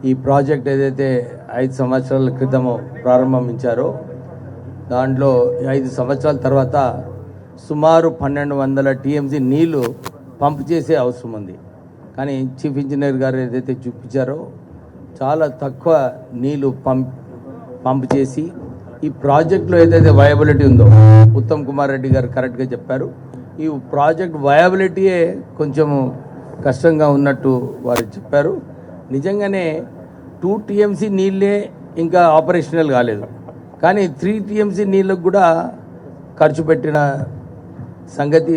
ఈ ప్రాజెక్ట్ ఏదైతే 5 సంవత్సరాల క్రితము ప్రారంభించారో దాంట్లో 5 సంవత్సరాల తర్వాత సుమారు 1200 టీఎంసీ నీళ్లు పంప్ చేసే అవసరం ఉంది. కానీ చీఫ్ ఇంజనీర్ గారు ఏదైతే చూపించారో చాలా తక్కువ నీళ్లు పంప్ చేసి ఈ ప్రాజెక్టులో ఏదైతే వయబిలిటీ ఉందో ఉత్తమ్ కుమార్ రెడ్డి గారు కరెక్ట్గా చెప్పారు. ఈ ప్రాజెక్ట్ వయబిలిటీయే కొంచెము కష్టంగా ఉన్నట్టు వారు చెప్పారు. నిజంగానే 2 టీఎంసీ నీళ్ళే ఇంకా ఆపరేషనల్ కాలేదు, కానీ 3 టీఎంసీ నీళ్ళకు కూడా ఖర్చు పెట్టిన సంగతి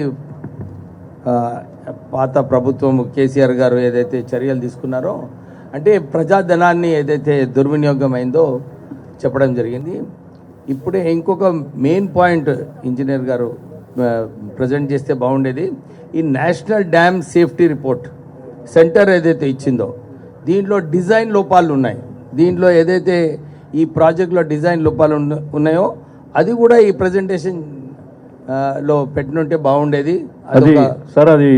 పాత ప్రభుత్వం కేసీఆర్ గారు ఏదైతే చర్యలు తీసుకున్నారో అంటే ప్రజాధనాన్ని ఏదైతే దుర్వినియోగం అయిందో చెప్పడం జరిగింది. ఇప్పుడే ఇంకొక మెయిన్ పాయింట్ ఇంజనీర్ గారు ప్రజెంట్ చేస్తే బాగుండేది. ఈ national dam safety report centre ఏదైతే ఇచ్చిందో దీంట్లో డిజైన్ లోపాలు ఉన్నాయి. దీంట్లో ఏదైతే ఈ ప్రాజెక్ట్లో డిజైన్ లోపాలు ఉన్నాయో అది కూడా ఈ ప్రజెంటేషన్ లో పెట్టినుంటే బాగుండేది. అది సార్ అది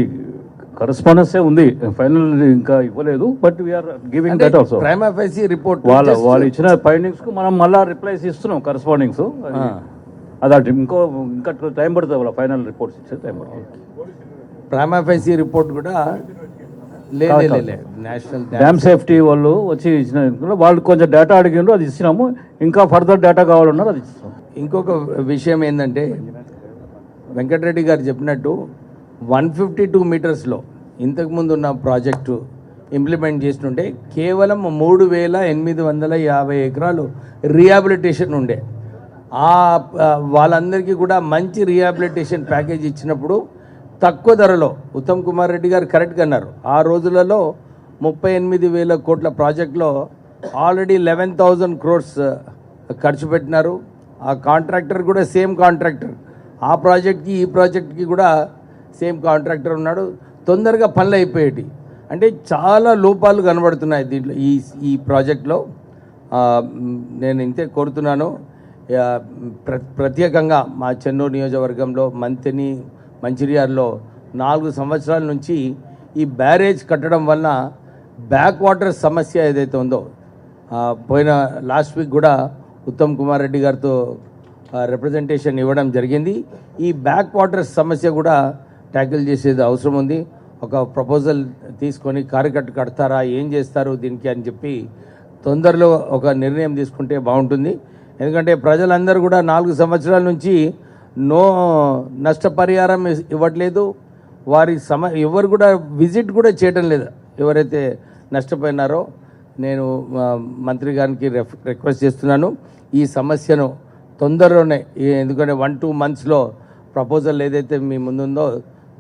కరెస్పాండెన్స్ ఉంది, ఫైనల్ ఇంకా ఇవ్వలేదు, but we are giving that also. Prima facie report వాళ్ళు ఇచ్చిన ఫైండింగ్స్ కు మనం మళ్ళీ రిప్లైస్ ఇస్తున్నాం కరెస్పాండింగ్స్. అది ఇంకా టైం పడుతుంది, వాళ్ళ ఫైనల్ రిపోర్ట్స్ ఇచ్చే టైం పడుతుంది. ప్రైమా ఫేసి రిపోర్ట్ కూడా నేషనల్ డ్యామ్ సేఫ్టీ వాళ్ళు వచ్చి ఇచ్చిన వాళ్ళు కొంచెం డేటా అడిగిండ్రు, అది ఇచ్చినాము. ఇంకా ఫర్దర్ డేటా కావాలన్నారు, అది ఇస్తాం. ఇంకొక విషయం ఏంటంటే వెంకటరెడ్డి గారు చెప్పినట్టు 152 మీటర్స్లో ఇంతకుముందు ఉన్న ప్రాజెక్టు ఇంప్లిమెంట్ చేస్తుంటే కేవలం 3850 ఎకరాలు రిహాబిలిటేషన్ ఉండే. వాళ్ళందరికీ కూడా మంచి రిహాబిలిటేషన్ ప్యాకేజ్ ఇచ్చినప్పుడు తక్కువ ధరలో ఉత్తమ్ కుమార్ రెడ్డి గారు కరెక్ట్గా అన్నారు. ఆ రోజులలో 38,000 కోట్ల ప్రాజెక్టులో ఆల్రెడీ 11,000 crores ఖర్చు పెట్టినారు. ఆ కాంట్రాక్టర్ కూడా సేమ్ కాంట్రాక్టర్, ఆ ప్రాజెక్ట్కి ఈ ప్రాజెక్ట్కి కూడా సేమ్ కాంట్రాక్టర్ ఉన్నాడు. తొందరగా పనులు అయిపోయేటి. అంటే చాలా లోపాలు కనబడుతున్నాయి దీంట్లో ఈ ప్రాజెక్ట్లో. నేను ఇంతే కోరుతున్నాను, ప్రత్యేకంగా మా చెన్నూరు నియోజకవర్గంలో మంచిర్యాలలో 4 సంవత్సరాల నుంచి ఈ బ్యారేజ్ కట్టడం వలన బ్యాక్ వాటర్ సమస్య ఏదైతే ఉందో పోయిన లాస్ట్ వీక్ కూడా ఉత్తమ్ కుమార్ రెడ్డి గారితో రిప్రజెంటేషన్ ఇవ్వడం జరిగింది. ఈ బ్యాక్ వాటర్ సమస్య కూడా ట్యాకిల్ చేసేది అవసరం ఉంది. ఒక ప్రపోజల్ తీసుకొని కారికట్టు కడతారా, ఏం చేస్తారు దీనికి అని చెప్పి తొందరలో ఒక నిర్ణయం తీసుకుంటే బాగుంటుంది. ఎందుకంటే ప్రజలందరూ కూడా 4 సంవత్సరాల నుంచి నష్టపరిహారం ఇవ్వట్లేదు. వారి ఎవరు కూడా విజిట్ కూడా చేయడం లేదు ఎవరైతే నష్టపోయినారో. నేను మంత్రి గారికి రిక్వెస్ట్ చేస్తున్నాను, ఈ సమస్యను తొందరలోనే, ఎందుకంటే 1-2 monthsలో ప్రపోజల్ ఏదైతే మీ ముందుందో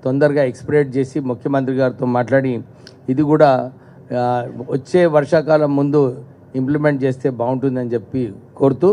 తొందరగా ఎక్స్పెక్ట్ చేసి ముఖ్యమంత్రి గారితో మాట్లాడి ఇది కూడా వచ్చే వర్షాకాలం ముందు ఇంప్లిమెంట్ చేస్తే బాగుంటుందని చెప్పి కోరుతూ